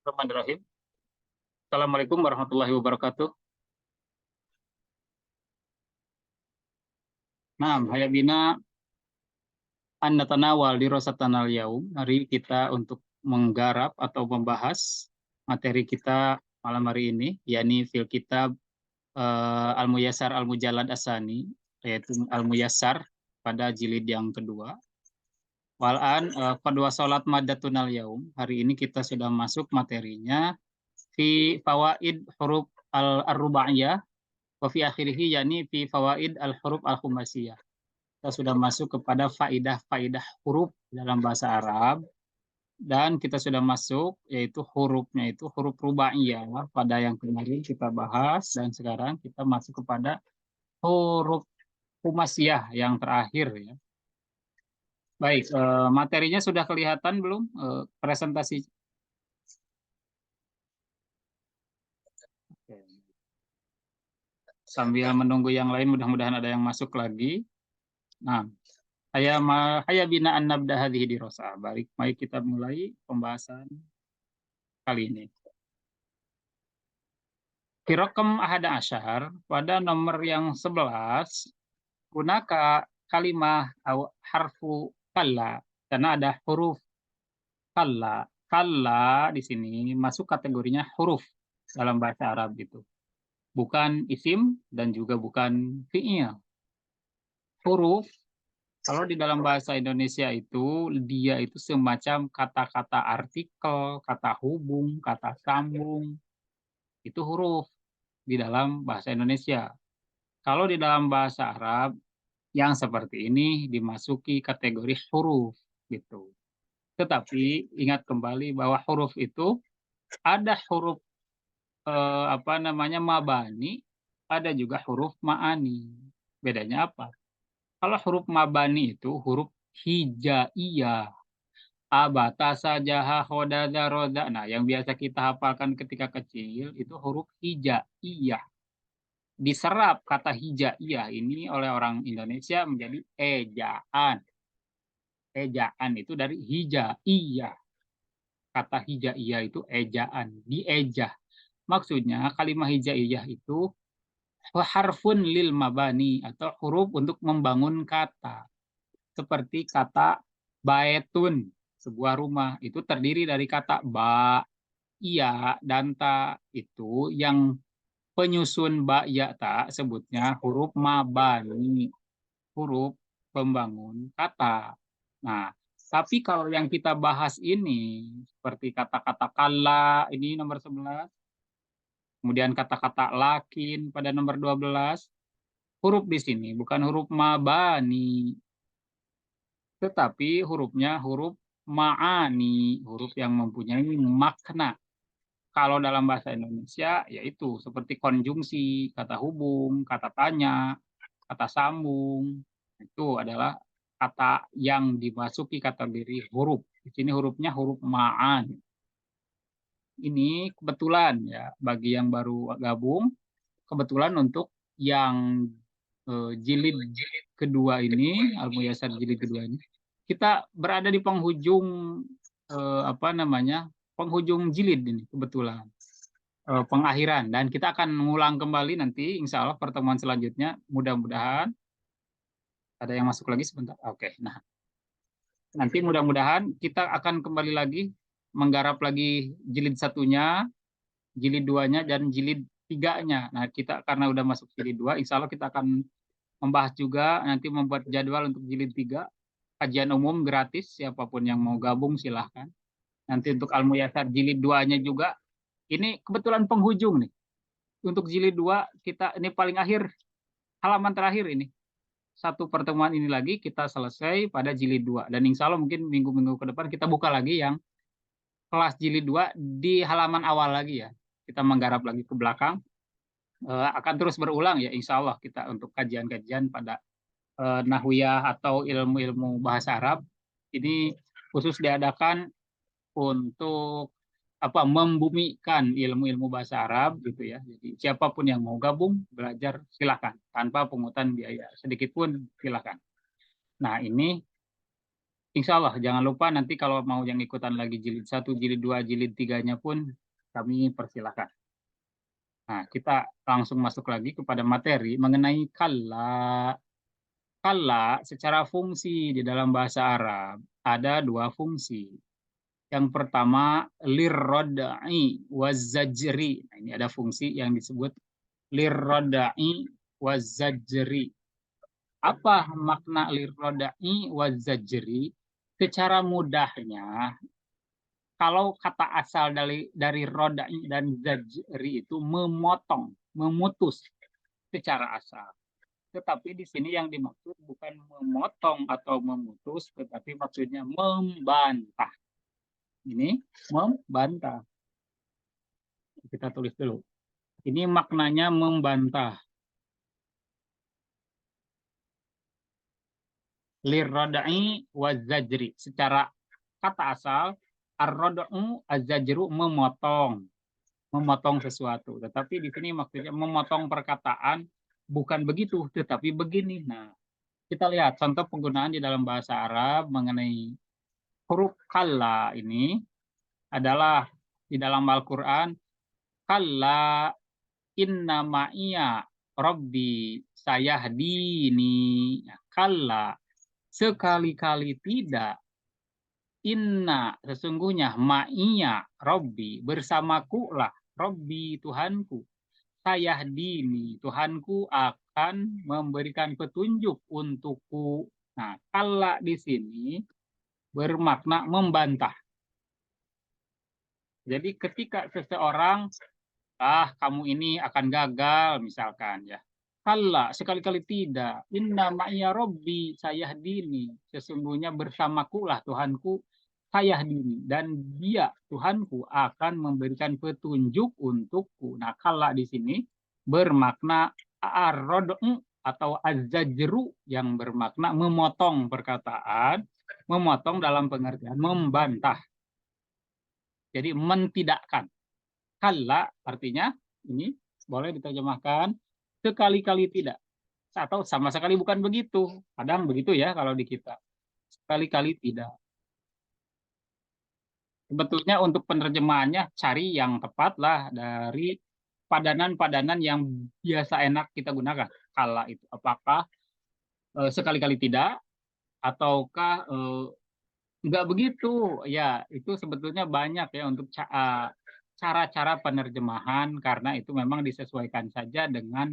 Bismillahirrahmanirrahim. Assalamualaikum warahmatullahi wabarakatuh. Nah, Hayya bina an natanawal dirasatanal yaum. Hari kita untuk menggarap atau membahas materi kita malam hari ini, yakni fil kitab Al-Muyassar Al-Mujallad Asani, yaitu Al-Muyassar pada jilid yang kedua. Walan qad wasalat maddatunal yaum. Hari ini kita sudah masuk materinya fi fawaid huruf al-rubaiyah wa fi akhirih yakni fi fawaid al-huruf al-khumasiyah. Kita sudah masuk kepada faidah-faidah huruf dalam bahasa Arab dan kita sudah masuk yaitu hurufnya itu huruf rubaiyah pada yang kemarin kita bahas dan sekarang kita masuk kepada huruf khumasiyah yang terakhir ya. Baik, materinya sudah kelihatan belum presentasi? Sambil menunggu yang lain mudah-mudahan ada yang masuk lagi. Nah, Haya bina an nabda hadhihi dirasa. Baik, mari kita mulai pembahasan kali ini. Firaqam ahada asyar pada nomor yang 11 gunakan kalimah atau harfu kalla karena ada huruf kalla. Kalla di sini masuk kategorinya huruf dalam bahasa Arab gitu. Bukan isim dan juga bukan fi'il. Huruf kalau di dalam bahasa Indonesia itu, dia itu semacam kata-kata artikel, kata hubung, kata sambung, itu huruf di dalam bahasa Indonesia. Kalau di dalam bahasa Arab, yang seperti ini dimasuki kategori huruf, gitu. Tetapi ingat kembali bahwa huruf itu ada huruf mabani, ada juga huruf ma'ani. Bedanya apa? Kalau huruf mabani itu huruf hijaiyah. Abatasa jaha hodada roda. Nah, yang biasa kita hafalkan ketika kecil itu huruf hijaiyah. Diserap kata hijaiyah ini oleh orang Indonesia menjadi ejaan. Ejaan itu dari hijaiyah. Kata hijaiyah itu ejaan, diejah. Maksudnya kalimat hijaiyah itu harfun lil mabani atau huruf untuk membangun kata. Seperti kata baetun, sebuah rumah itu terdiri dari kata ba, iya, dan ta. Itu yang penyusun ba, ya, ta sebutnya huruf mabani, huruf pembangun kata. Nah, tapi kalau yang kita bahas ini seperti kata-kata kala ini nomor 11, kemudian kata-kata lakin pada nomor 12, huruf di sini bukan huruf mabani, tetapi hurufnya huruf ma'ani, huruf yang mempunyai makna. Kalau dalam bahasa Indonesia, yaitu seperti konjungsi, kata hubung, kata tanya, kata sambung, itu adalah kata yang dimasuki kategori huruf. Di sini hurufnya huruf ma'ani. Ini kebetulan ya, bagi yang baru gabung, kebetulan untuk yang jilid kedua ini, Al-Muyassar jilid kedua ini, kita berada di penghujung penghujung jilid ini kebetulan pengakhiran dan kita akan mengulang kembali nanti insya Allah pertemuan selanjutnya mudah-mudahan ada yang masuk lagi sebentar. Oke, nah nanti mudah-mudahan kita akan kembali lagi menggarap lagi jilid satunya, jilid duanya dan jilid tiganya. Nah kita karena udah masuk jilid dua, insya Allah kita akan membahas juga nanti membuat jadwal untuk jilid tiga, kajian umum gratis, siapapun yang mau gabung silahkan. Nanti untuk Al-Muyassar jilid 2-nya juga, ini kebetulan penghujung nih. Untuk jilid 2, kita ini paling akhir, halaman terakhir ini. Satu pertemuan ini lagi kita selesai pada jilid 2. Dan insya Allah mungkin minggu-minggu ke depan kita buka lagi yang kelas jilid 2 di halaman awal lagi ya. Kita menggarap lagi ke belakang. Akan terus berulang ya insya Allah kita untuk kajian-kajian pada nahwiyah atau ilmu-ilmu bahasa Arab. Ini khusus diadakan untuk membumikan ilmu-ilmu bahasa Arab gitu ya. Jadi siapapun yang mau gabung belajar silakan tanpa pungutan biaya sedikit pun silakan. Nah, ini Insya Allah, jangan lupa nanti kalau mau yang ikutan lagi jilid 1, jilid 2, jilid 3-nya pun kami persilahkan. Nah, kita langsung masuk lagi kepada materi mengenai kalla. Kalla secara fungsi di dalam bahasa Arab ada dua fungsi. Yang pertama lirrodai wazajri. Nah, ini ada fungsi yang disebut lirrodai wazajri. Apa makna lirrodai wazajri? Secara mudahnya, kalau kata asal dari rodai dan zajri itu memotong, memutus secara asal. Tetapi di sini yang dimaksud bukan memotong atau memutus, tetapi maksudnya membantah. Ini membantah. Kita tulis dulu. Ini maknanya membantah. Lirrodai wazajri. Secara kata asal, ar-roda'u az-zajru memotong. Memotong sesuatu. Tetapi di sini maksudnya memotong perkataan bukan begitu, tetapi begini. Nah, kita lihat contoh penggunaan di dalam bahasa Arab mengenai huruf kalla ini adalah di dalam Al-Quran, kalla inna ma'iya rabbi sayahdini. Ya, kalla, sekali-kali tidak, inna sesungguhnya ma'iya rabbi bersamaku lah rabbi Tuhanku, sayahdini Tuhanku akan memberikan petunjuk untukku. Nah, kalla di sini bermakna membantah. Jadi ketika seseorang, kamu ini akan gagal misalkan ya. Kalla, sekali-kali tidak. Inna ma'iya Rabbi sayahdini. Sesungguhnya bersamaku lah Tuhanku sayahdini. Dan dia, Tuhanku, akan memberikan petunjuk untukku. Nah, kalla di sini bermakna ar-rod'u atau az-zajru yang bermakna memotong perkataan, memotong dalam pengertian membantah. Jadi mentidakkan. Kalla artinya ini boleh diterjemahkan sekali-kali tidak atau sama sekali bukan begitu. Kadang begitu ya kalau di kita. Sekali-kali tidak. Sebetulnya untuk penerjemahannya cari yang tepat lah dari padanan-padanan yang biasa enak kita gunakan. Kalla itu apakah sekali-kali tidak ataukah enggak begitu. Ya, itu sebetulnya banyak ya untuk cara-cara penerjemahan karena itu memang disesuaikan saja dengan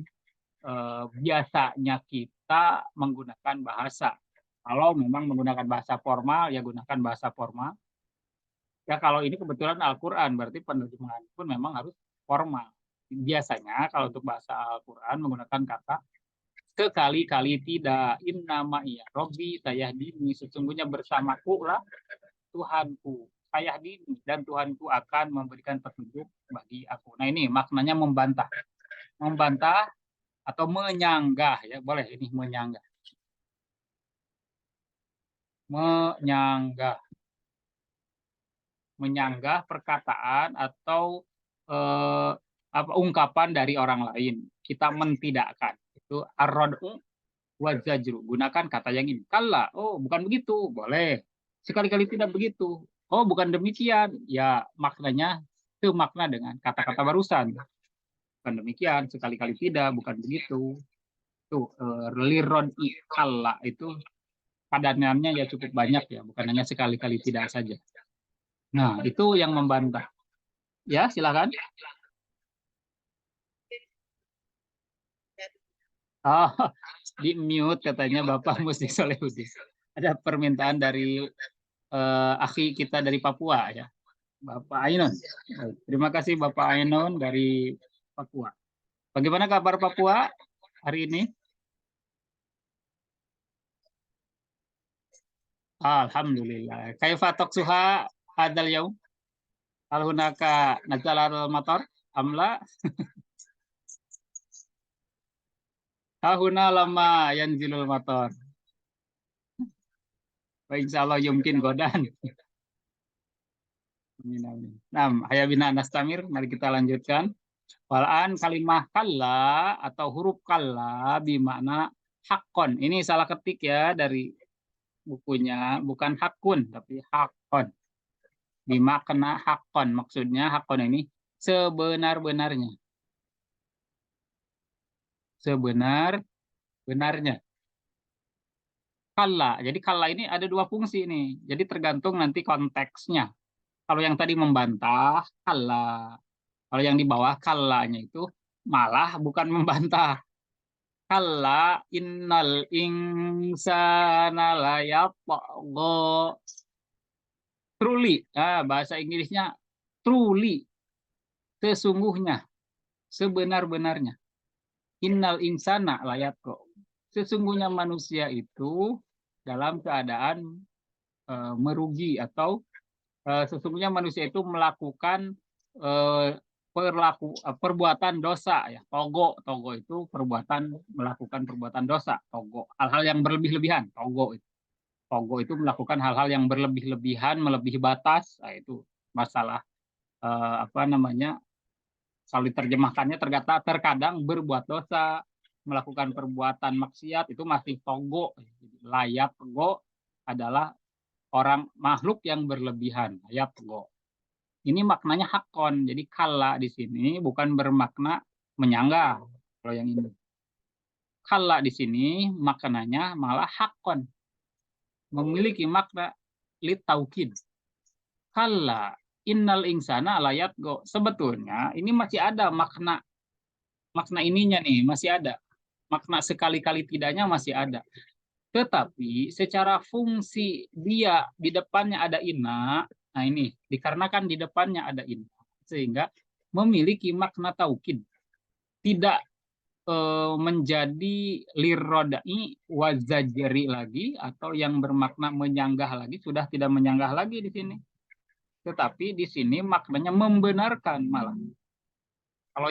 biasanya kita menggunakan bahasa. Kalau memang menggunakan bahasa formal, ya gunakan bahasa formal. Ya kalau ini kebetulan Al-Quran, berarti penerjemahan pun memang harus formal. Biasanya kalau untuk bahasa Al-Quran menggunakan kata sekali-kali tidak. Inna ma'iya Robbi sayahdini. Sesungguhnya bersamaku lah Tuhanku. Sayahdini. Dan Tuhanku akan memberikan petunjuk bagi aku. Nah ini maknanya membantah. Membantah atau menyanggah ya boleh ini menyanggah menyanggah menyanggah perkataan atau apa ungkapan dari orang lain kita mentidakkan itu ar-rad'u wa zajru gunakan kata yang ini kalla oh bukan begitu boleh sekali-kali tidak begitu oh bukan demikian ya maknanya semakna dengan kata-kata barusan bukan demikian sekali-kali tidak bukan begitu tuh liron kalla itu padanannya ya cukup banyak ya, bukan hanya sekali-kali tidak saja. Nah, itu yang membantah. Ya, silakan. Oh, di mute katanya Bapak Musti Solehudin. Ada permintaan dari akhi kita dari Papua ya, Bapak Ainun. Terima kasih Bapak Ainun dari Papua. Bagaimana kabar Papua hari ini? Alhamdulillah. Kaifa toksuha hadal yaum? Hal hunaka nazalal matar amla? Hahuna lama yanzilul matar. Baik, insya Allah yumkin godan. Amin, amin. Nah, hayabina nastamir, mari kita lanjutkan. Walaan kalimah kalla atau huruf kalla bermakna hakon. Ini salah ketik ya dari bukunya, bukan hakun tapi hakon. Bimakna hakon, maksudnya hakon ini sebenar-benarnya. Sebenar-benarnya. Kalla. Jadi kalla ini ada dua fungsi nih. Jadi tergantung nanti konteksnya. Kalau yang tadi membantah, kalla. Kalau yang di bawah kallanya itu malah bukan membantah. Kalla innal insana layatgha. Truly. Ah, bahasa Inggrisnya truly. Sesungguhnya. Sebenar-benarnya. Innal insana layatgha. Sesungguhnya manusia itu dalam keadaan merugi atau sesungguhnya manusia itu melakukan eh, perbuatan dosa ya. Togo itu perbuatan melakukan perbuatan dosa. Hal-hal yang berlebih-lebihan. Togo itu melakukan hal-hal yang berlebih-lebihan, melebihi batas. Nah, itu masalah apa namanya? Kalau diterjemahkannya terkadang berbuat dosa, melakukan perbuatan maksiat itu masih togo. Layak togo adalah orang makhluk yang berlebihan. Layak togo. Ini maknanya hakon. Jadi kala di sini bukan bermakna menyanggah. Kalau yang ini. Kala di sini maknanya malah hakon. Memiliki makna litaukid. Kala innal insana layat go. Sebetulnya ini masih ada makna makna ininya nih, masih ada. Makna sekali-kali tidaknya masih ada. Tetapi secara fungsi dia di depannya ada ina, nah ini dikarenakan di depannya ada ina, sehingga memiliki makna taukid. Tidak menjadi lirodai wazajri lagi atau yang bermakna menyanggah lagi, sudah tidak menyanggah lagi di sini. Tetapi di sini maknanya membenarkan malah. Kalau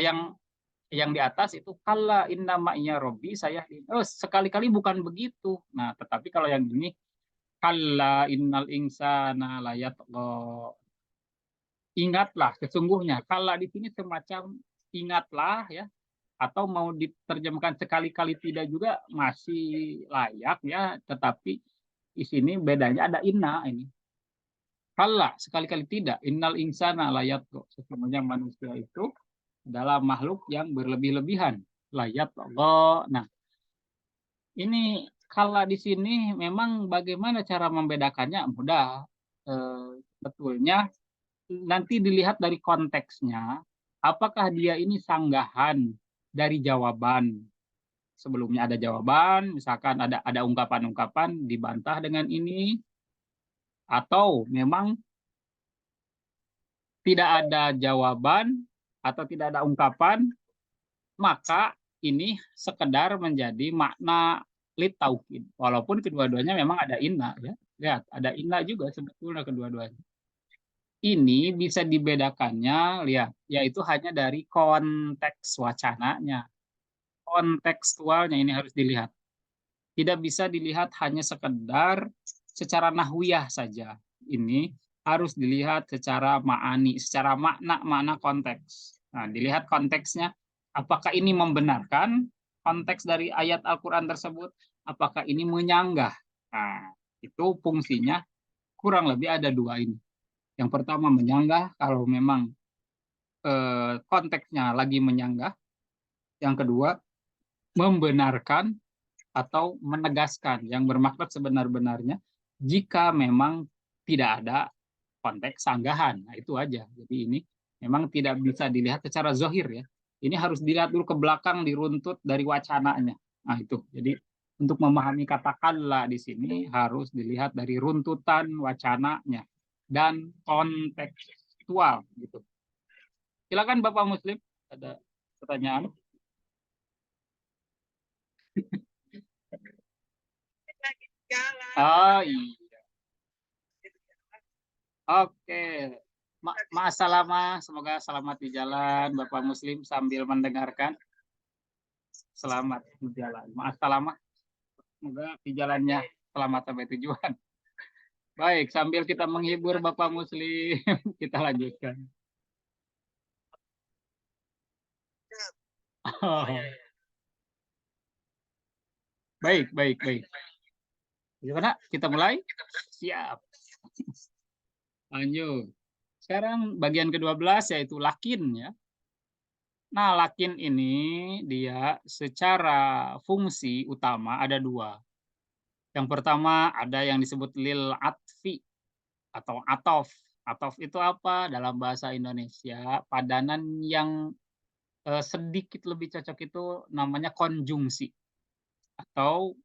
yang di atas itu kalla inna ma'iya robbi saya sekali-kali bukan begitu. Nah, tetapi kalau yang ini kalla innal insana layatgha. Ingatlah sesungguhnya. Kalla di sini semacam ingatlah ya, atau mau diterjemahkan sekali-kali tidak juga masih layak ya, tetapi di sini bedanya ada inna ini. Kalla sekali-kali tidak, innal insana layatgha. Sesungguhnya manusia itu adalah makhluk yang berlebih-lebihan. Layatgha. Nah, ini kalau di sini memang bagaimana cara membedakannya mudah. Betulnya nanti dilihat dari konteksnya, apakah dia ini sanggahan dari jawaban. Sebelumnya ada jawaban, misalkan ada ungkapan-ungkapan dibantah dengan ini, atau memang tidak ada jawaban atau tidak ada ungkapan, maka ini sekedar menjadi makna litaukid. Walaupun kedua-duanya memang ada inna ya. Lihat, ada inna juga sebetulnya kedua-duanya. Ini bisa dibedakannya, lihat, yaitu hanya dari konteks wacananya. Kontekstualnya ini harus dilihat. Tidak bisa dilihat hanya sekedar secara nahwiyah saja. Ini harus dilihat secara ma'ani, secara makna konteks. Nah, dilihat konteksnya, apakah ini membenarkan konteks dari ayat Al-Quran tersebut, apakah ini menyanggah. Nah, itu fungsinya kurang lebih ada dua ini. Yang pertama menyanggah, kalau memang konteksnya lagi menyanggah. Yang kedua, membenarkan atau menegaskan yang bermaksud sebenar-benarnya jika memang tidak ada konteks sanggahan. Nah, itu aja. Jadi ini memang tidak bisa dilihat secara zohir ya. Ini harus dilihat dulu ke belakang, diruntut dari wacananya. Nah, itu. Jadi untuk memahami katakanlah di sini harus dilihat dari runtutan wacananya dan kontekstual gitu. Silakan Bapak Muslim, ada pertanyaan? Oh iya. Oke. Ma'asalama, semoga selamat di jalan Bapak Muslim sambil mendengarkan. Selamat di jalan. Ma'asalama, semoga di jalannya selamat sampai tujuan. Baik, sambil kita menghibur Bapak Muslim, kita lanjutkan. Oh, baik, baik, baik. Gimana? Kita mulai? Siap. Lanjut. Sekarang bagian ke-12 yaitu lakin ya. Nah, lakin ini dia secara fungsi utama ada dua. Yang pertama ada yang disebut lil atfi atau atof. Atof itu apa? Dalam bahasa Indonesia, padanan yang sedikit lebih cocok itu namanya konjungsi atau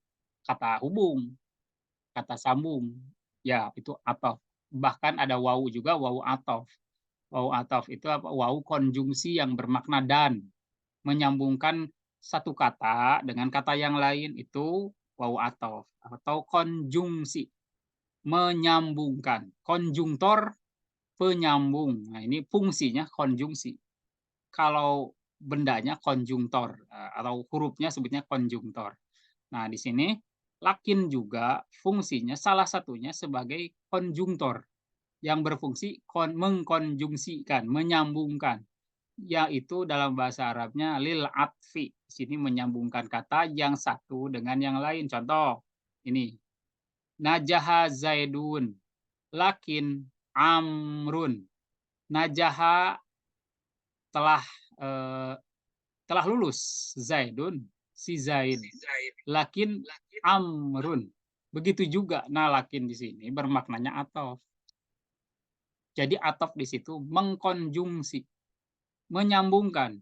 kata hubung, kata sambung. Ya, itu atof. Bahkan ada wawu juga, wawu atof. Wawu atof itu apa? Wawu konjungsi yang bermakna dan, menyambungkan satu kata dengan kata yang lain itu wawu atof atau konjungsi, menyambungkan. Konjungtor, penyambung. Nah, ini fungsinya konjungsi. Kalau bendanya konjungtor atau hurufnya sebutnya konjungtor. Nah, di sini lakin juga fungsinya salah satunya sebagai konjungtor yang berfungsi mengkonjungsikan, menyambungkan, yaitu dalam bahasa Arabnya lil atfi. Di sini menyambungkan kata yang satu dengan yang lain. Contoh, ini najaha zaidun, lakin amrun. Najaha telah eh, telah lulus zaidun, si Zaid. Lakin amrun. Begitu juga nah lakin di sini bermaknanya atof. Jadi atof di situ mengkonjungsi, menyambungkan.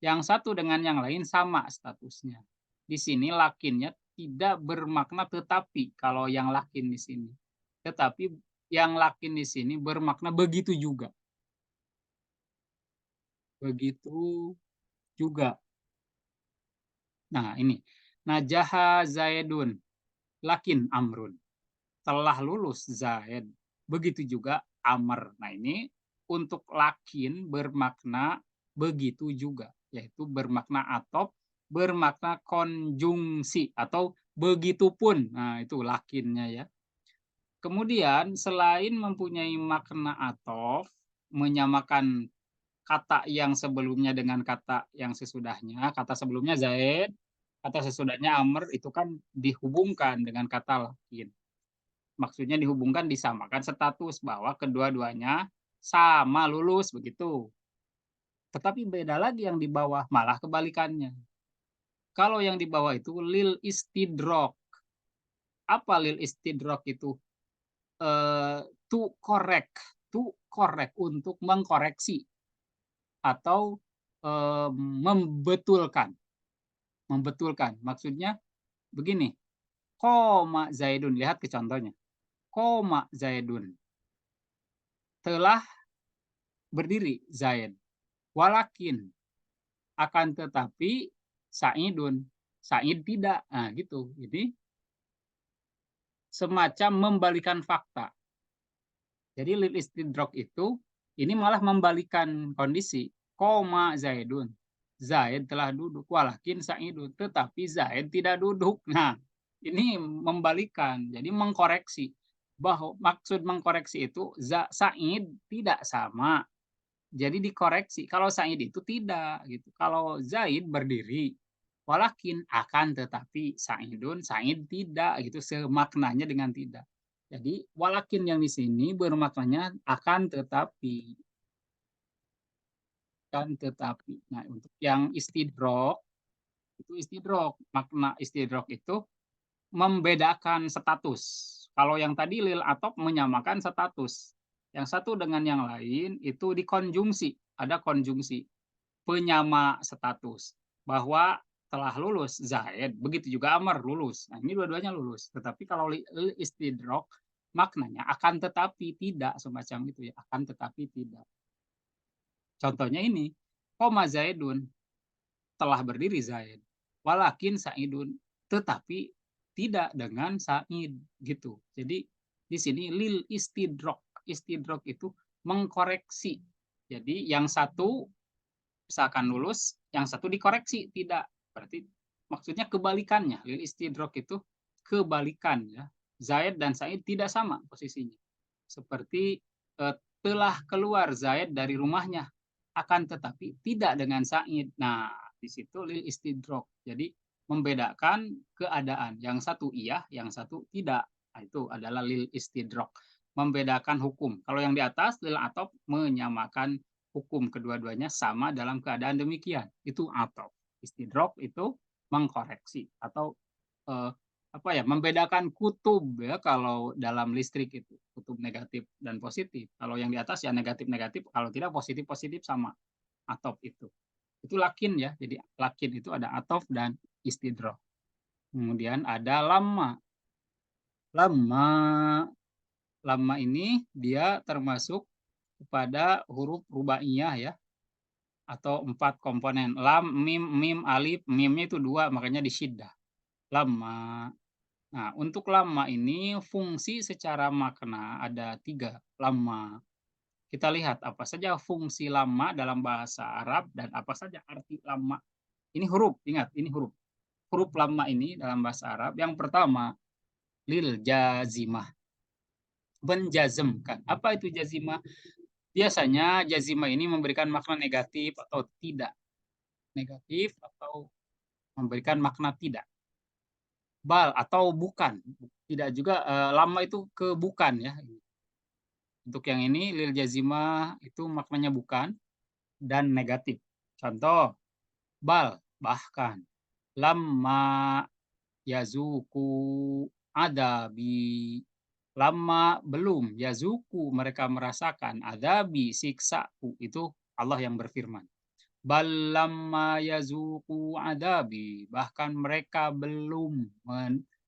Yang satu dengan yang lain sama statusnya. Di sini lakinnya tidak bermakna tetapi kalau yang lakin di sini. Tetapi yang lakin di sini bermakna begitu juga. Begitu juga. Nah, ini. Najaha Zaidun, lakin Amrun. Telah lulus Zaid. Begitu juga Amr. Nah, ini untuk lakin bermakna begitu juga, yaitu bermakna atop, bermakna konjungsi atau begitupun. Nah, itu lakinnya ya. Kemudian selain mempunyai makna atop, menyamakan kata yang sebelumnya dengan kata yang sesudahnya, kata sebelumnya Zaid, kata sesudahnya Amr itu kan dihubungkan dengan kata lakin. Maksudnya dihubungkan, disamakan status bahwa kedua-duanya sama lulus begitu. Tetapi beda lagi yang di bawah, malah kebalikannya. Kalau yang di bawah itu lil istidrok. Apa lil istidrok itu? To correct, untuk mengkoreksi atau membetulkan. Membetulkan. Maksudnya begini, koma Zaidun, lihat ke contohnya. Koma Zaidun. Telah berdiri Zaid. Walakin, akan tetapi Saidun, Said tidak. Nah, gitu. Jadi semacam membalikan fakta. Jadi lil istidrok itu ini malah membalikan kondisi. Koma Zaidun. Zaid telah duduk. Walakin Saidun. Tetapi Zaid tidak duduk. Nah, ini membalikan. Jadi mengkoreksi. Bahwa maksud mengkoreksi itu Said tidak sama. Jadi dikoreksi. Kalau Said itu tidak gitu. Kalau Zaid berdiri, walakin akan tetapi Saidun, Said tidak gitu, semaknanya dengan tidak. Jadi walakin yang di sini bermaknanya akan tetapi. Kan tetapi. Nah, untuk yang istidrok itu istidrok. Makna istidrok itu membedakan status. Kalau yang tadi lil atop menyamakan status. Yang satu dengan yang lain itu dikonjungsi, ada konjungsi penyama status bahwa telah lulus Zaid, begitu juga Amr lulus. Nah, ini dua-duanya lulus. Tetapi kalau istidrok maknanya akan tetapi tidak, semacam itu ya, akan tetapi tidak. Contohnya ini, koma Zaidun, telah berdiri Zaid. Walakin Saidun, tetapi tidak dengan Said gitu. Jadi di sini lil istidrok. Istidrok itu mengkoreksi. Jadi yang satu misalkan lulus, yang satu dikoreksi tidak. Berarti maksudnya kebalikannya. Lil istidrok itu kebalikan ya. Zaid dan Said tidak sama posisinya. Seperti telah keluar Zaid dari rumahnya, akan tetapi tidak dengan Said. Nah, di situ lil istidrok. Jadi membedakan keadaan. Yang satu iya, yang satu tidak. Nah, itu adalah lil istidrok, membedakan hukum. Kalau yang di atas lil atof menyamakan hukum, kedua-duanya sama dalam keadaan demikian. Itu atof. Istidrok itu mengkoreksi atau eh, apa ya, membedakan kutub ya kalau dalam listrik itu kutub negatif dan positif. Kalau yang di atas ya negatif negatif, kalau tidak positif positif sama atof itu. Itu lakin ya. Jadi lakin itu ada atof dan istidrok. Kemudian ada lama. Lama lama ini dia termasuk kepada huruf rubaiyah ya, atau 4 komponen. Lam, mim, mim, alif, mimnya itu 2 makanya disyiddah. Lama. Nah, untuk lama ini fungsi secara makna ada 3 lama. Kita lihat apa saja fungsi lama dalam bahasa Arab dan apa saja arti lama. Ini huruf, ingat ini huruf. Huruf lama ini dalam bahasa Arab yang pertama lil jazimah, menjazmkan. Apa itu jazimah? Biasanya jazimah ini memberikan makna negatif atau tidak. Negatif atau memberikan makna tidak. Bal atau bukan. Tidak juga lama itu ke bukan ya. Untuk yang ini lil jazimah itu maknanya bukan dan negatif. Contoh, bal bahkan, lama yazuku adabi, lama belum yazuku mereka merasakan adabi siksaku, itu Allah yang berfirman. Bal lamma yazuku adabi, bahkan mereka belum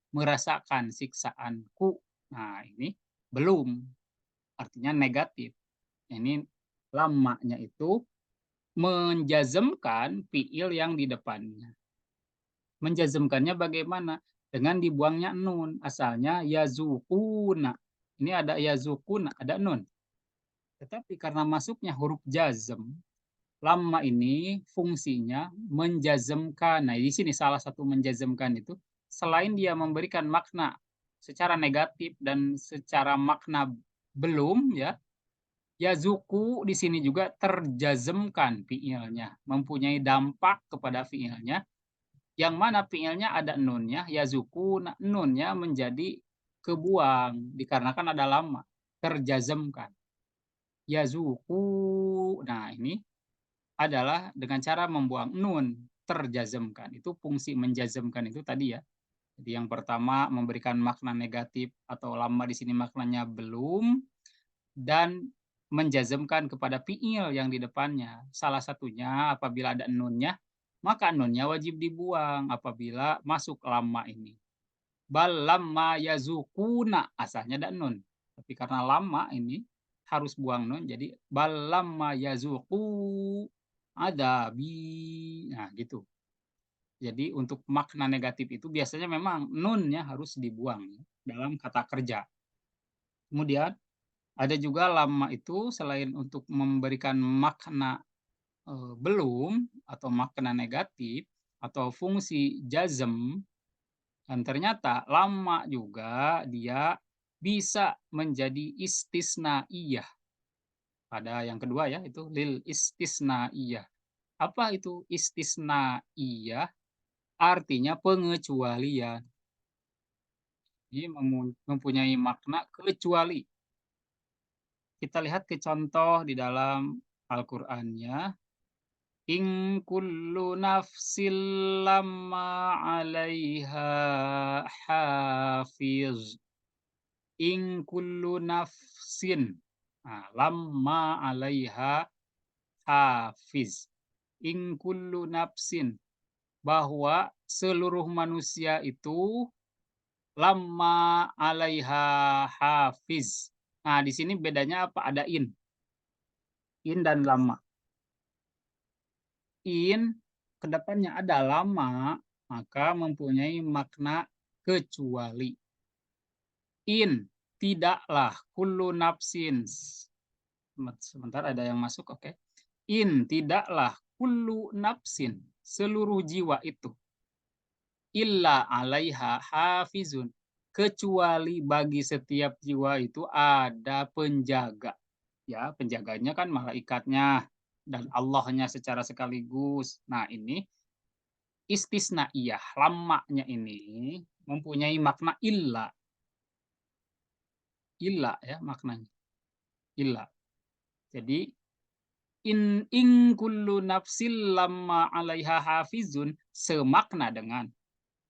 merasakan siksaanku. Nah, ini belum artinya negatif. Ini lamanya itu menjazmkan fiil yang di depannya. Menjazmkannya bagaimana? Dengan dibuangnya nun. Asalnya yazukuna. Ini ada yazukuna, ada nun. Tetapi karena masuknya huruf jazm, lamma ini fungsinya menjazmkan. Nah, di sini salah satu menjazmkan itu selain dia memberikan makna secara negatif dan secara makna belum ya, yazuku di sini juga terjazmkan fiilnya, mempunyai dampak kepada fiilnya yang mana fiilnya ada nunnya, yazuku nunnya menjadi kebuang dikarenakan ada lama, terjazmkan. Yazuku. Nah, ini adalah dengan cara membuang nun, terjazmkan. Itu fungsi menjazmkan itu tadi ya. Jadi yang pertama memberikan makna negatif atau lama di sini maknanya belum dan menjazmkan kepada fiil yang di depannya. Salah satunya apabila ada nunnya, maka nunnya wajib dibuang apabila masuk lama ini. Bal lamma yazukuna, asalnya ada nun. Tapi karena lama ini harus buang nun, jadi bal lamma yazuku adabi. Nah, gitu. Jadi untuk makna negatif itu biasanya memang nunnya harus dibuang ya, dalam kata kerja. Kemudian ada juga lama itu selain untuk memberikan makna belum atau makna negatif atau fungsi jazm, dan ternyata lama juga dia bisa menjadi istisnaiyah. Pada yang kedua ya, itu lil istisnaiyah. Apa itu istisnaiyah? Artinya pengecualian. Ini mempunyai makna kecuali. Kita lihat ke contoh di dalam Al-Qur'annya. In kullu nafsin lamma 'alaiha hafiz. In kullu nafsin. Nah, lamma 'alaiha hafiz. In kullu nafsin. Bahwa seluruh manusia itu lamma 'alaiha hafiz. Nah, di sini bedanya apa? Ada in. In dan lamma. In kedepannya ada lama, maka mempunyai makna kecuali. In tidaklah kullu nafsin. Sebentar ada yang masuk, oke. In tidaklah kullu nafsin, seluruh jiwa itu. Illa 'alaiha hafizun, kecuali bagi setiap jiwa itu ada penjaga. Ya, penjaganya kan malaikatnya dan Allahnya secara sekaligus. Nah, ini istisnaiyah, lamanya ini mempunyai makna illa. illa ya maknanya, illa. Jadi in kullu nafsin lamma 'alaiha hafizun semakna dengan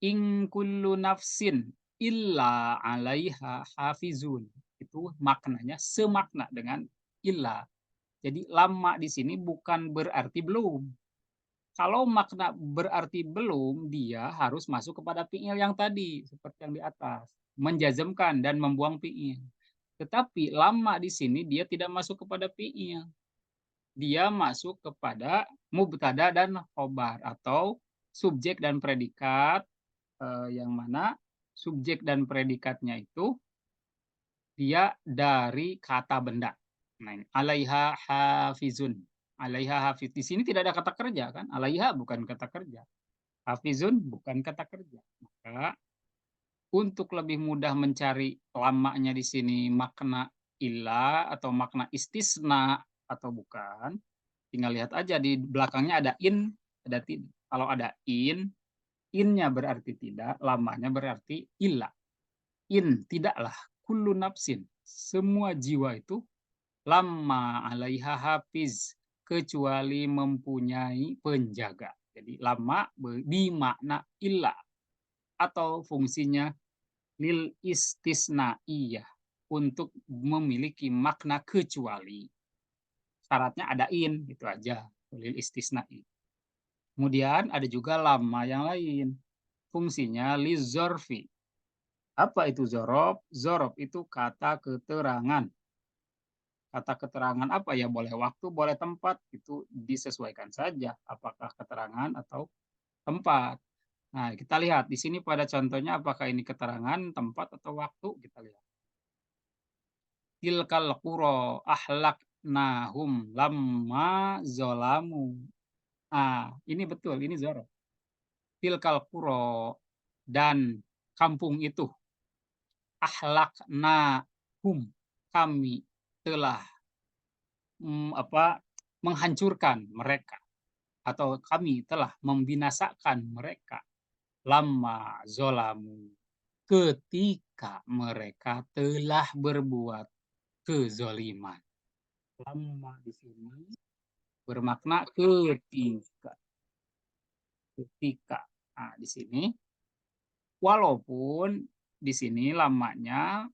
in kullu nafsin illa 'alaiha hafizun. Itu maknanya semakna dengan illa. Jadi lamma di sini bukan berarti belum. Kalau makna berarti belum, dia harus masuk kepada fiil yang tadi, seperti yang di atas, menjazmkan dan membuang fiil. Tetapi lama di sini dia tidak masuk kepada fiil. Dia masuk kepada mubtada dan khobar atau subjek dan predikat, yang mana subjek dan predikatnya itu dia dari kata benda. Nah, ini, 'alaiha hafizun. 'Alaiha hafiz. Di sini tidak ada kata kerja kan, 'alaiha bukan kata kerja, hafizun bukan kata kerja. Maka untuk lebih mudah mencari lamanya di sini makna illa atau makna istisna atau bukan, tinggal lihat aja di belakangnya ada in, ada tidak. Kalau ada in-nya berarti tidak, lamanya berarti illa. In, tidaklah, kullu nafsin, semua jiwa itu lamma 'alaiha hafiz, kecuali mempunyai penjaga. Jadi lamma bermakna illa atau fungsinya lil istisnaiyah, untuk memiliki makna kecuali. Syaratnya ada in, itu aja, lil istisnai. Kemudian ada juga lamma yang lain, fungsinya lizorfi. Apa itu zorob? Zorob itu kata keterangan. Kata keterangan apa ya? Boleh waktu, boleh tempat, itu disesuaikan saja apakah keterangan atau tempat. Nah, kita lihat di sini pada contohnya apakah ini keterangan, tempat, atau waktu, kita lihat. Tilkal qura ahlaknahum lamma zolamu. Ah, ini betul, ini zorob. Tilkal qura, dan kampung itu, ahlaknahum, kami telah menghancurkan mereka atau kami telah membinasakan mereka lama zolamu, ketika mereka telah berbuat kezoliman. Lama di sini bermakna ketika. Ketika. Nah, di sini walaupun di sini lamanya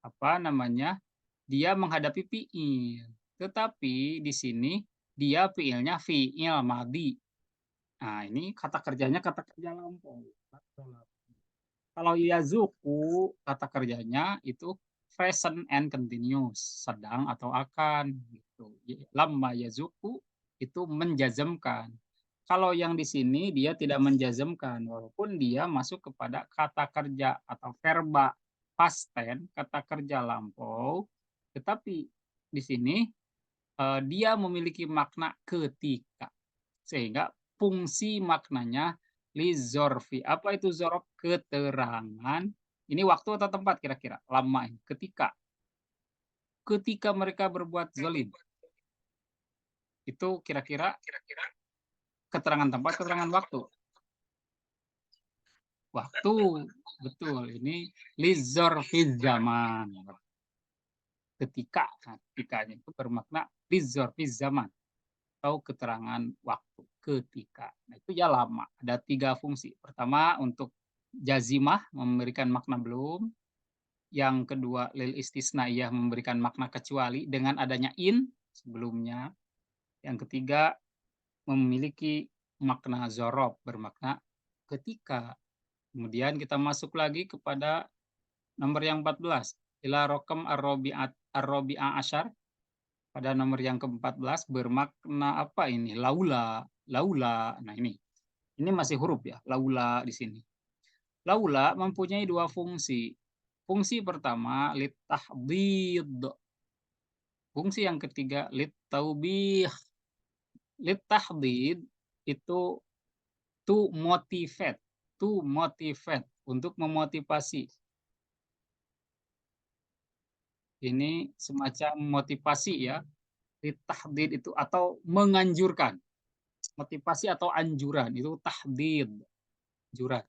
apa namanya? Dia menghadapi fiil, tetapi di sini dia fiilnya fiil madi. Nah, ini kata kerjanya kata kerja lampau. Kalau yazuku, kata kerjanya itu present and continuous, sedang atau akan gitu. Lamma yazuku itu menjazmkan. Kalau yang di sini dia tidak menjazmkan, walaupun dia masuk kepada kata kerja atau verba past tense, kata kerja lampau, tetapi di sini dia memiliki makna ketika, sehingga fungsi maknanya lizorfi. Apa itu zorof? Keterangan. Ini waktu atau tempat kira-kira? Lama ini. Ketika. Ketika mereka berbuat zalim. Itu kira-kira keterangan tempat, keterangan waktu. Waktu. Betul. Ini lizorfi zaman. Ketika. Nah, ketikanya itu bermakna lizorfi zaman. Atau keterangan waktu ketika. Nah, itu ya lama. Ada 3 fungsi. Pertama untuk jazimah memberikan makna belum. Yang kedua lil istisnaiyah memberikan makna kecuali dengan adanya in sebelumnya. Yang ketiga memiliki makna zorob bermakna ketika. Kemudian kita masuk lagi kepada nomor yang 14. Ila rokam ar-robi'a asyar. Pada nomor yang ke-14 bermakna apa ini? Laula, laula. Nah, ini masih huruf ya, laula di sini. Laula mempunyai 2 fungsi. Fungsi pertama litahdid. Fungsi yang ketiga litaubih. Litahdid itu to motivate, untuk memotivasi. Ini semacam motivasi ya. Litahdid itu atau menganjurkan. Motivasi atau anjuran itu tahdid, anjuran.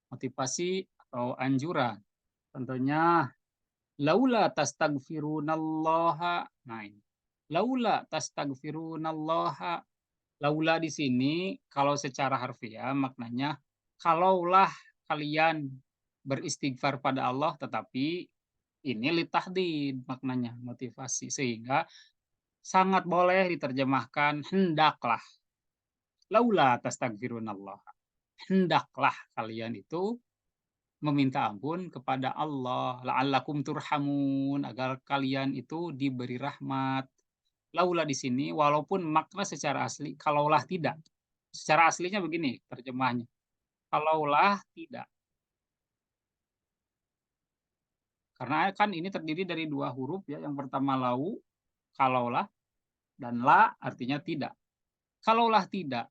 Motivasi atau anjuran. Contohnya, laula tastagfirunallaha. Nah ini, laula tastagfirunallaha. Laula di sini kalau secara harfiah maknanya kalaulah kalian beristighfar pada Allah, tetapi ini litahdid maknanya, motivasi. Sehingga sangat boleh diterjemahkan hendaklah. Laula tastagfirunallah. Hendaklah kalian itu meminta ampun kepada Allah, la'allakum turhamun, agar kalian itu diberi rahmat. Laula di sini walaupun makna secara asli kalaulah tidak. Secara aslinya begini terjemahnya, kalaulah tidak. Karena kan ini terdiri dari 2 huruf ya, yang pertama lau, kalaulah, dan la artinya tidak. Kalaulah tidak,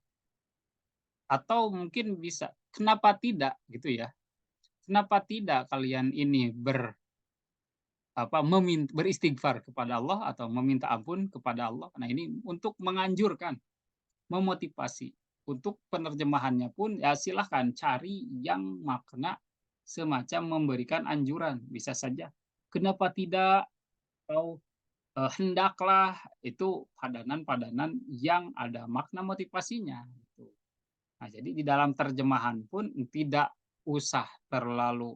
atau mungkin bisa, kenapa tidak gitu ya. Kenapa tidak kalian ini beristighfar kepada Allah atau meminta ampun kepada Allah. Nah, ini untuk menganjurkan, memotivasi. Untuk penerjemahannya pun ya silahkan cari yang makna semacam memberikan anjuran. Bisa saja kenapa tidak, atau hendaklah, itu padanan-padanan yang ada makna motivasinya gitu. Nah, jadi di dalam terjemahan pun tidak usah terlalu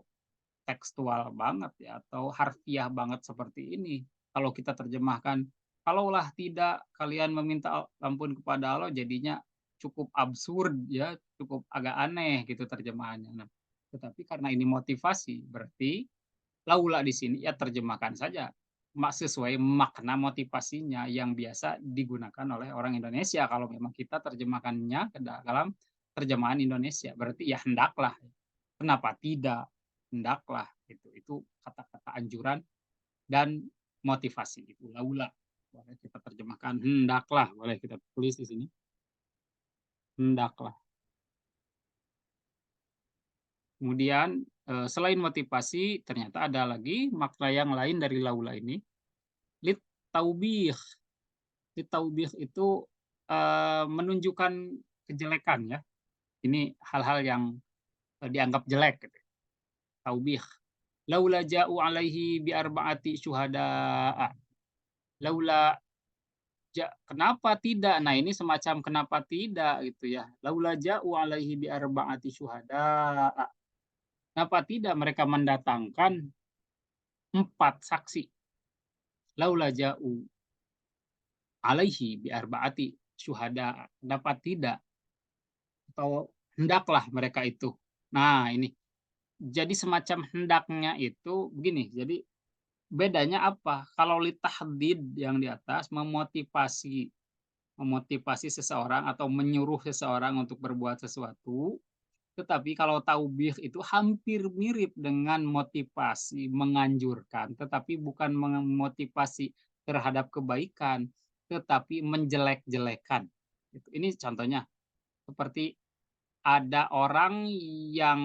tekstual banget ya atau harfiah banget seperti ini. Kalau kita terjemahkan, kalaulah tidak kalian meminta ampun kepada Allah, jadinya cukup absurd ya, cukup agak aneh gitu terjemahannya. Nah, tetapi karena ini motivasi, berarti laula di sini ya terjemahkan saja sesuai makna motivasinya yang biasa digunakan oleh orang Indonesia. Kalau memang kita terjemahkannya ke dalam terjemahan Indonesia, berarti ya hendaklah. Kenapa tidak? Hendaklah gitu. Itu kata-kata anjuran dan motivasi itu laula. Boleh kita terjemahkan hendaklah, boleh kita tulis di sini. Hendaklah. Kemudian selain motivasi ternyata ada lagi makna yang lain dari laula ini. Lit taubih. Lit taubih itu menunjukkan kejelekan ya. Ini hal-hal yang dianggap jelek gitu. Taubih. Laula ja'u alaihi bi arba'ati syuhada'a. Laula kenapa tidak? Nah, ini semacam kenapa tidak gitu ya. Laula ja'u alaihi bi arba'ati syuhada'a. Kenapa tidak mereka mendatangkan 4 saksi? Laula ja'u alaihi bi arba'ati syuhada'a. Kenapa tidak? Atau hendaklah mereka itu. Nah, ini. Jadi semacam hendaknya itu begini. Jadi bedanya apa? Kalau litahdid yang di atas memotivasi seseorang atau menyuruh seseorang untuk berbuat sesuatu, tetapi kalau taubih itu hampir mirip dengan motivasi menganjurkan, tetapi bukan memotivasi terhadap kebaikan, tetapi menjelek-jelekan. Ini contohnya seperti ada orang yang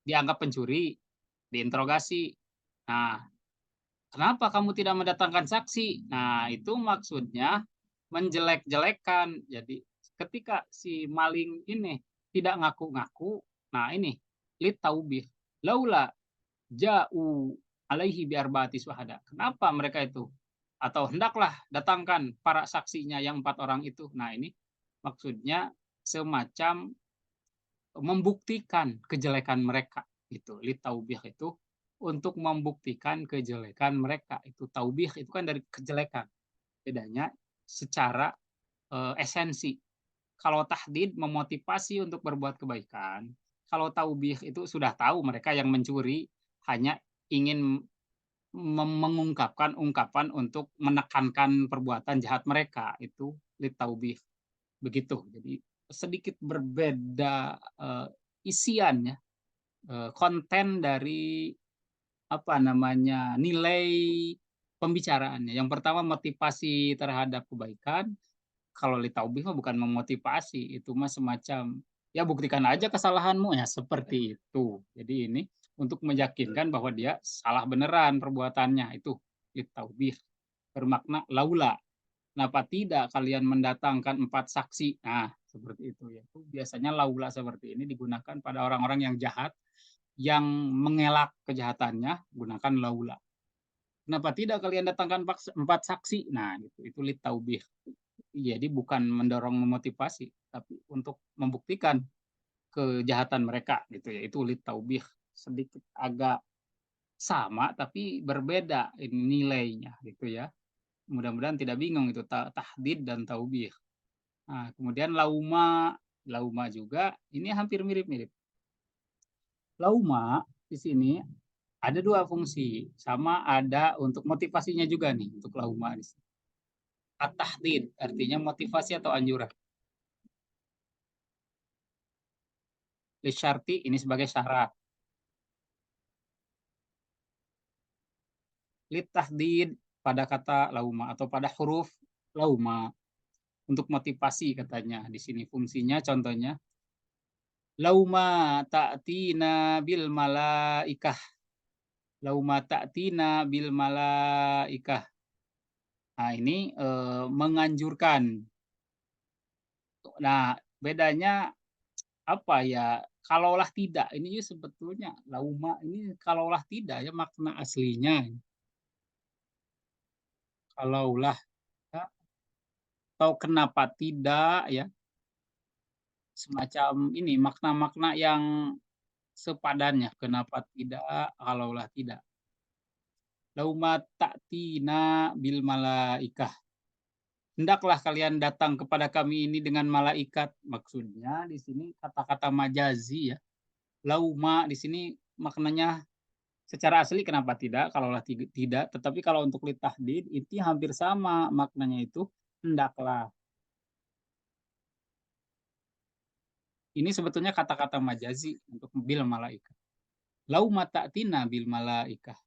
dianggap pencuri, diinterogasi. Nah, kenapa kamu tidak mendatangkan saksi? Nah, itu maksudnya menjelek-jelekan. Jadi ketika si maling ini tidak ngaku-ngaku, nah ini lit taubih. Laula ja'u alaihi biarba'ati syuhada. Kenapa mereka itu? Atau hendaklah datangkan para saksinya yang 4 orang itu. Nah, ini maksudnya semacam membuktikan kejelekan mereka itu. Lit taubih itu untuk membuktikan kejelekan mereka. Itu taubih itu kan dari kejelekan. Bedanya secara esensi. Kalau tahdid memotivasi untuk berbuat kebaikan, kalau taubih itu sudah tahu mereka yang mencuri hanya ingin mengungkapkan ungkapan untuk menekankan perbuatan jahat mereka, itu lit taubih. Begitu. Jadi sedikit berbeda isian ya, konten dari apa namanya, nilai pembicaraannya. Yang pertama motivasi terhadap kebaikan, kalau litaubih mah bukan memotivasi, itu mah semacam ya buktikan aja kesalahanmu ya seperti itu. Jadi ini untuk meyakinkan bahwa dia salah beneran perbuatannya, itu litaubih, bermakna laula. Kenapa tidak kalian mendatangkan 4 saksi? Nah, seperti itu ya. Itu biasanya laula seperti ini digunakan pada orang-orang yang jahat yang mengelak kejahatannya, gunakan laula. Kenapa tidak kalian datangkan 4 saksi? Nah, itu litaubih. Jadi bukan mendorong memotivasi, tapi untuk membuktikan kejahatan mereka gitu ya, itu litaubih. Sedikit agak sama tapi berbeda ini nilainya gitu ya. Mudah-mudahan tidak bingung itu tahdid dan taubih. Nah, kemudian lauma, lauma juga ini hampir mirip-mirip. Lauma di sini ada 2 fungsi, sama ada untuk motivasinya juga nih untuk lauma di sini. At-tahdid artinya motivasi atau anjuran. Lisyarti ini sebagai syarat. Litahdid pada kata lauma atau pada huruf lauma untuk motivasi katanya di sini fungsinya contohnya lauma ta'tina bil malaikah. Lauma ta'tina bil malaikah. Nah, ini menganjurkan. Nah, bedanya apa ya? Kalaulah tidak, ini sebetulnya lauma ini kalaulah tidak ya makna aslinya. Kalaulah ya, atau kenapa tidak ya, semacam ini makna-makna yang sepadannya. Kenapa tidak, kalaulah tidak. Lauma ta'tina bil malaikah. Hendaklah kalian datang kepada kami ini dengan malaikat. Maksudnya di sini kata-kata majazi ya. Lauma di sini maknanya secara asli kenapa tidak? Kalaulah tidak, tetapi kalau untuk litahdid itu hampir sama maknanya itu hendaklah. Ini sebetulnya kata-kata majazi untuk bil malaikat. Lauma ta'tina bil malaikah.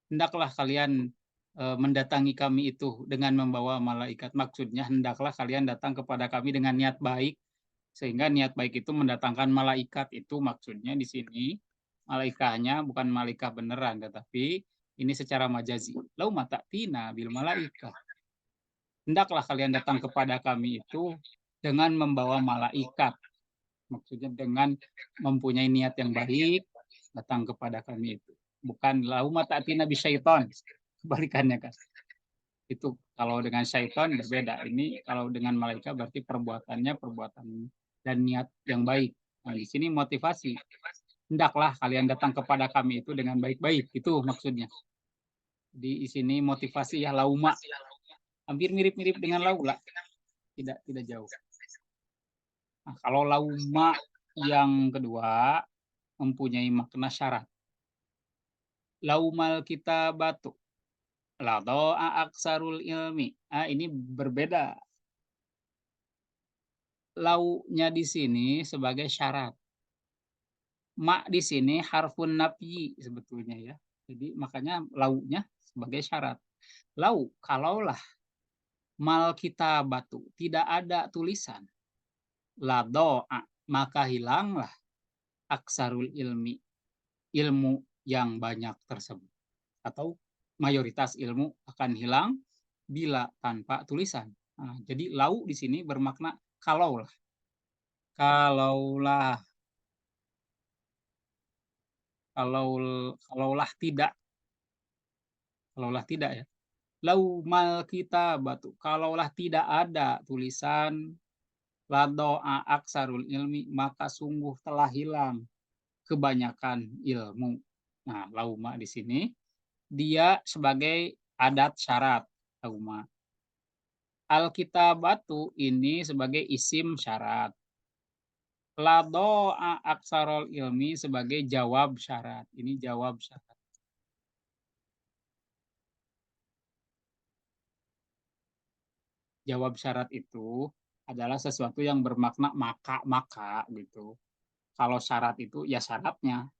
Hendaklah kalian mendatangi kami itu dengan membawa malaikat. Maksudnya hendaklah kalian datang kepada kami dengan niat baik sehingga niat baik itu mendatangkan malaikat. Itu maksudnya di sini malaikahnya bukan malaikah beneran tetapi ini secara majazi. Lauma ta'tina bil malaikah. Hendaklah kalian datang kepada kami itu dengan membawa malaikat. Maksudnya dengan mempunyai niat yang baik datang kepada kami itu. Bukan lauma ta'tina bisyaiton. Kebalikannya kan. Itu kalau dengan syaiton berbeda. Ini kalau dengan malaikat berarti perbuatannya perbuatan dan niat yang baik. Nah, di sini motivasi. Hendaklah kalian datang kepada kami itu dengan baik-baik. Itu maksudnya. Di sini motivasi ya lauma. Hampir mirip-mirip dengan laula. Tidak jauh. Nah, kalau lauma yang kedua mempunyai makna syarat. Laumal kita batu. Lado'a aksarul ilmi. Ah, ini berbeda. Launya di sini sebagai syarat. Ma di sini harfun nafyi sebetulnya ya. Jadi makanya launya sebagai syarat. Lau, kalaulah mal kita batu tidak ada tulisan. Lado'a, maka hilanglah aksarul ilmi. Ilmu yang banyak tersebut. Atau mayoritas ilmu akan hilang bila tanpa tulisan. Nah, jadi lau di sini bermakna kalaulah. Kalaulah kalau kalaulah tidak, kalaulah tidak ya. Laumal kita batu. Kalaulah tidak ada tulisan ladoa aksarul ilmi, maka sungguh telah hilang kebanyakan ilmu. Nah, lauma di sini dia sebagai adat syarat lauma. Alkitabatu ini sebagai isim syarat. Ladoa aksarul ilmi sebagai jawab syarat. Ini jawab syarat. Jawab syarat itu adalah sesuatu yang bermakna maka gitu. Kalau syarat itu ya syaratnya.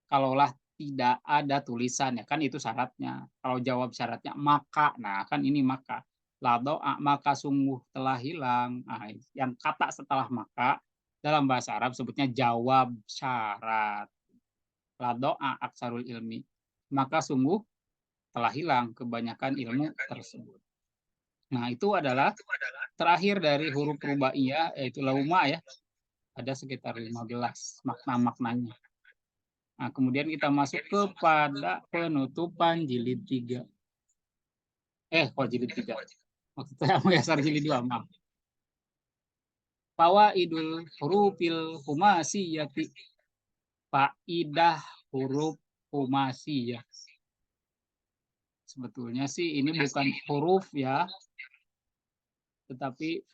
Kalaulah tidak ada tulisan ya kan itu syaratnya. Kalau jawab syaratnya maka, nah kan ini maka. Ladoa maka sungguh telah hilang. Nah, yang kata setelah maka dalam bahasa Arab sebutnya jawab syarat. Ladoa aksarul ilmi. Maka sungguh telah hilang kebanyakan ilmu tersebut. Nah, itu adalah terakhir dari huruf rubaiyah yaitu lauma ya. Ada sekitar 15 makna-maknanya. Nah, kemudian kita masuk kepada penutupan jilid 3. Kok jilid 3? Maksudnya Muyasar jilid 2, maaf. Fawaidul hurufil humasiyati. Faidah huruf humasiyah. Sebetulnya sih ini bukan huruf ya, tetapi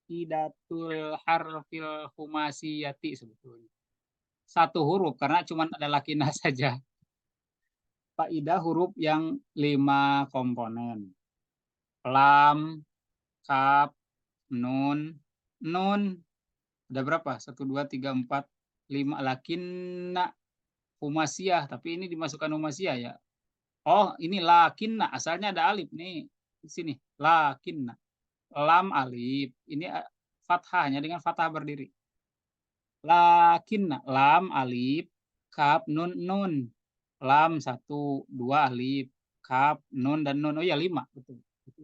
faidatul harfil humasiyati sebetulnya. Satu huruf karena cuma ada lakinah saja. Faidah huruf yang 5 komponen. Lam, kaf, nun, nun. Ada berapa? 1, 2, 3, 4, 5. Lakinna humasiyah. Tapi ini dimasukkan humasiyah ya. Oh, ini lakinna. Asalnya ada alif nih. Di sini. Lakinna. Lam alif. Ini fathahnya dengan fathah berdiri. Lakinna. Lam alif. Kaf nun nun. Lam 1, 2 alif. Kaf nun dan nun. Oh ya 5. Betul.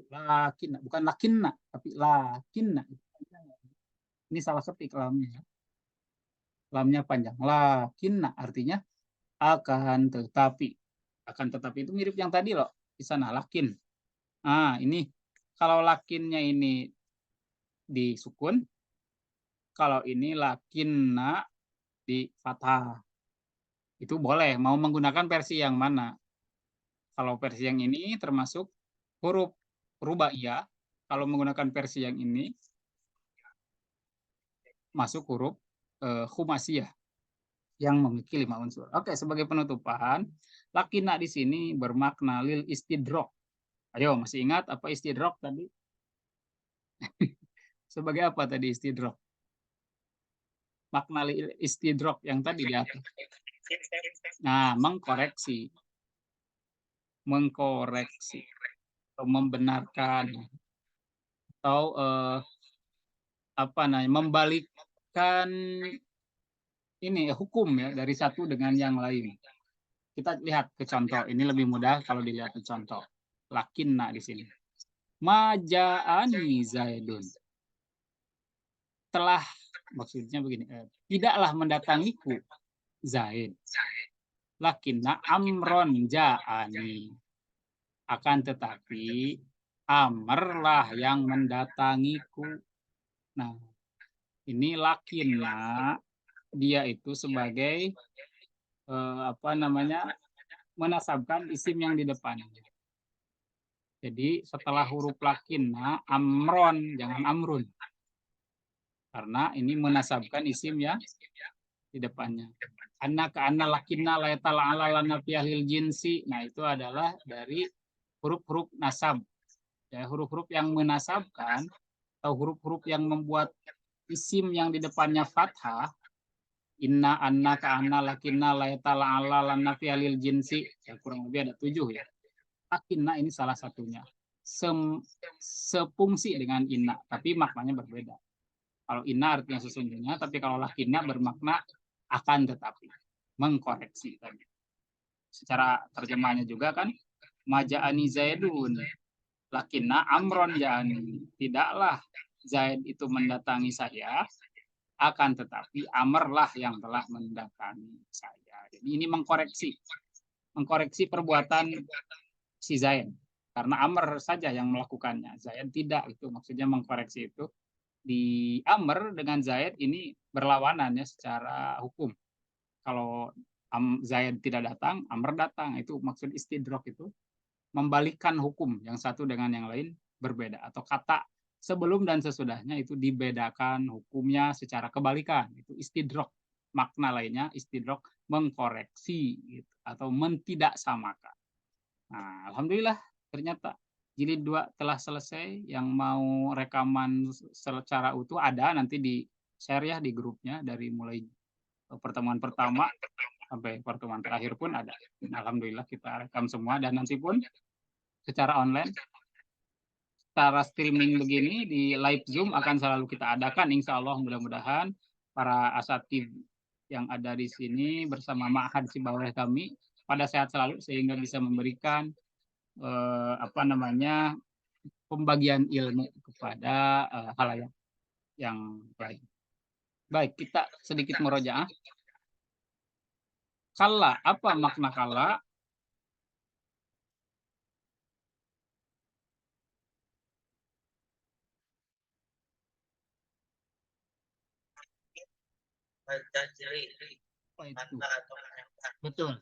Lakinna. Bukan lakinna. Tapi lakinna. Ini salah ketik lamnya. Lamnya panjang. Lakinna artinya akan tetapi. Akan tetapi itu mirip yang tadi loh. Di sana lakin. Nah, ini kalau lakinnya ini disukun, kalau ini lakinna di fathah. Itu boleh, mau menggunakan versi yang mana? Kalau versi yang ini termasuk huruf rubaiyah. Kalau menggunakan versi yang ini masuk huruf humasiyah yang memiliki 5 unsur. Oke, sebagai penutupan, lakinna di sini bermakna lil istidrok. Ayo, masih ingat apa istidrok tadi? Sebagai apa tadi istidrok? Makna lil istidrok yang tadi di atas. Nah, mengkoreksi atau membenarkan atau apa namanya membalikkan ini hukum ya dari satu dengan yang lain. Kita lihat ke contoh. Ini lebih mudah kalau dilihat ke contoh. Lakinna di sini. Maja'ani Zaidun. Telah maksudnya begini. Tidaklah mendatangiku Zaid. Lakinna amron ja'ani. Akan tetapi Amrlah yang mendatangiku. Nah, ini lakinna dia itu sebagai apa namanya menasabkan isim yang di depannya. Jadi setelah huruf lakinna amron, jangan amrun. Karena ini menasabkan isim yang di depannya. Anna ka anna lakinna layatal ala lana fi'lil jinsi. Nah, itu adalah dari huruf-huruf nasab. Ya, huruf-huruf yang menasabkan atau huruf-huruf yang membuat isim yang di depannya fathah. Inna anna ka anna lakinna layatal ala lana fi'lil jinsi. Ya, kurang lebih ada 7 ya. Lakinna ini salah satunya. Sepungsi dengan inna, tapi maknanya berbeda. Kalau inna artinya sesungguhnya, tapi kalau lakinna bermakna akan tetapi, mengkoreksi tadi. Secara terjemahnya juga kan, maja'ani Zaidun, lakinna amron ja'ani. Tidaklah Zaid itu mendatangi saya, akan tetapi Amrlah yang telah mendatangi saya. Jadi ini mengkoreksi perbuatan si Zaid. Karena Amr saja yang melakukannya. Zaid tidak, itu maksudnya mengkoreksi itu. Di Amr dengan Zaid ini berlawanan ya secara hukum. Kalau Zaid tidak datang, Amr datang. Itu maksud istidrok itu. Membalikkan hukum yang satu dengan yang lain berbeda. Atau kata sebelum dan sesudahnya itu dibedakan hukumnya secara kebalikan. Itu istidrok. Makna lainnya istidrok mengkoreksi gitu, atau mentidaksamakan. Nah, alhamdulillah ternyata jilid 2 telah selesai. Yang mau rekaman secara utuh ada nanti di share ya di grupnya dari mulai pertemuan pertama sampai pertemuan terakhir pun ada. Alhamdulillah kita rekam semua dan nanti pun secara online secara streaming begini di live Zoom akan selalu kita adakan insya Allah mudah-mudahan para asatid yang ada di sini bersama Ma'had Sibawayh kami pada sehat selalu sehingga bisa memberikan apa namanya pembagian ilmu kepada halayak yang lain. Baik, kita sedikit murojaah. Kalla, apa makna kalla? Menjajari Apa itu? mata atau menyangka. Betul.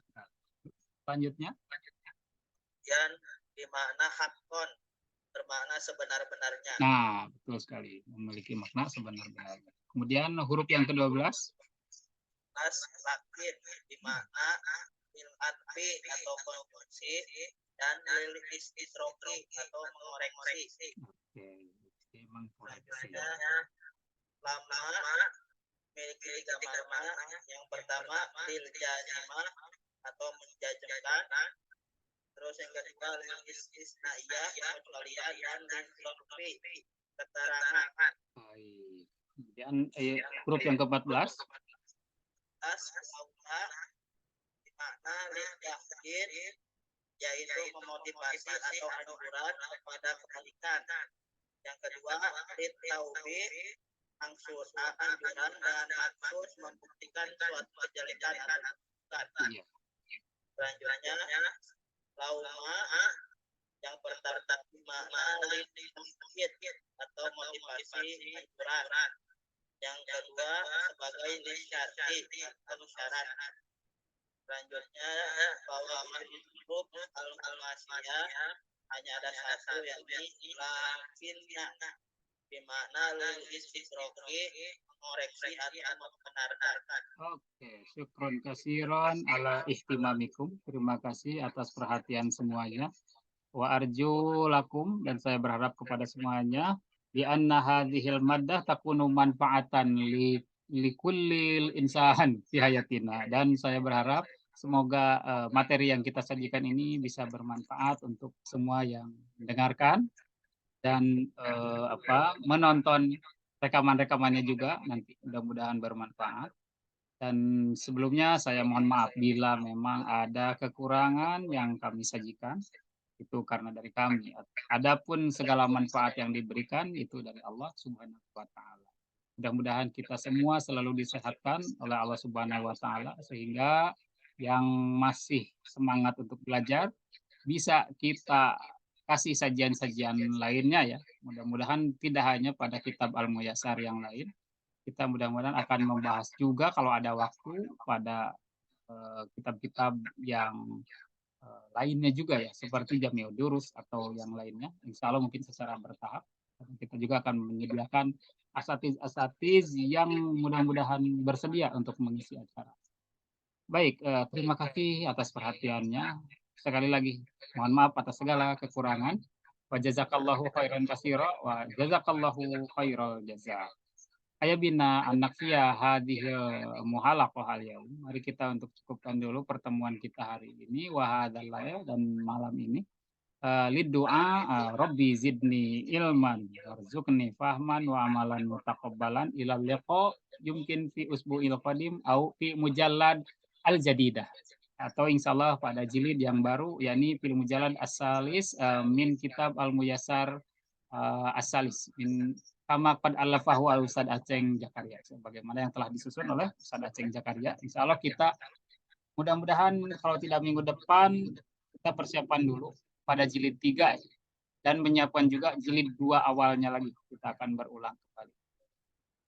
Selanjutnya, Kemudian dimana hakon bermakna sebenar-benarnya. nah betul sekali, memiliki makna sebenar-benarnya. Kemudian huruf yang ke-12, Mas lakin dimana bil atfi atau konjungsi dan lil istisrofi atau mengoreksi. oke, memang koreksi. Selanjutnya lama memiliki tiga makna. Yang pertama lil jazimah atau menjajemkan. Terus yang kedua lil istisnaiyah kecualian dan lil istisrofi keterangan. Baik. Kemudian huruf yang ke-14, Tas laula dimana lil yakin yaitu memotivasi atau anjuran kepada kebaikan. Yang kedua, lil taubih anjuran dan maksus membuktikan suatu kejelekan atau keburukan. iya. Selanjutnya, lauma yang pertama makna lil atau motivasi anjuran. Yang kedua sebagai syar'i atau syarat. Selanjutnya bahwa huruf al-masiyah hanya ada satu yakni lakinna dimana lil istisrofi mengoreksi atau membenarkan. Oke, syukron kasiron ala ihtimamikum. Terima kasih atas perhatian semuanya. Wa arju lakum, dan saya berharap kepada semuanya di anna hadhil maddah takunu manfaatan li kullil insan fi hayatina, dan saya berharap semoga materi yang kita sajikan ini bisa bermanfaat untuk semua yang mendengarkan dan menonton rekaman-rekamannya juga nanti, mudah-mudahan bermanfaat. Dan sebelumnya saya mohon maaf bila memang ada kekurangan yang kami sajikan, itu karena dari kami. Adapun segala manfaat yang diberikan itu dari Allah Subhanahu wa taala. Mudah-mudahan kita semua selalu disehatkan oleh Allah Subhanahu wa taala sehingga yang masih semangat untuk belajar bisa kita kasih sajian-sajian lainnya ya. Mudah-mudahan tidak hanya pada kitab Al-Muyassar yang lain, kita mudah-mudahan akan membahas juga kalau ada waktu pada kitab-kitab yang lainnya juga ya, seperti Jami'ud Durus atau yang lainnya. Insya Allah mungkin secara bertahap. Kita juga akan menyediakan asatiz-asatiz yang mudah-mudahan bersedia untuk mengisi acara. Baik, terima kasih atas perhatiannya. Sekali lagi, mohon maaf atas segala kekurangan. Wa jazakallahu khairan kasira wa jazakallahu khairal jaza. Aya bina anak via hadhil muhalaqah al yaum. Mari kita untuk cukupkan dulu pertemuan kita hari ini wa hadzal dan malam ini. Lid doa Rabbi zidni ilman warzuqni fahman wa amalan mutaqabbalan ila liqa yumkin fi usbu'il qadim au fi mujallad al jadidah, atau insyaallah pada jilid yang baru yakni fil mujallad as-salis min kitab al muyassar as-salis min kama qad allafahu al Ustad Aceng Jakaria, sebagaimana yang telah disusun oleh Ustad Aceng Jakaria. Insyaallah kita mudah-mudahan kalau tidak minggu depan kita persiapan dulu pada jilid 3 dan menyiapkan juga jilid 2 awalnya lagi. Kita akan berulang kembali.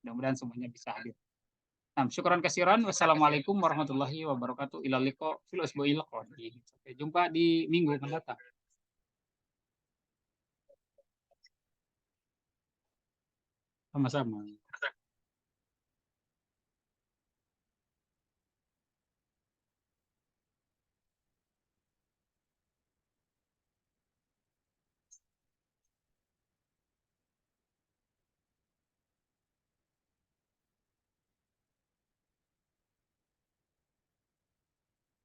Mudah-mudahan semuanya bisa hadir. Nah, syukuran kasiran. Wassalamualaikum warahmatullahi wabarakatuh. Ila liqa fil usbu'il qadim. Sampai jumpa di minggu mendatang. Sama-sama.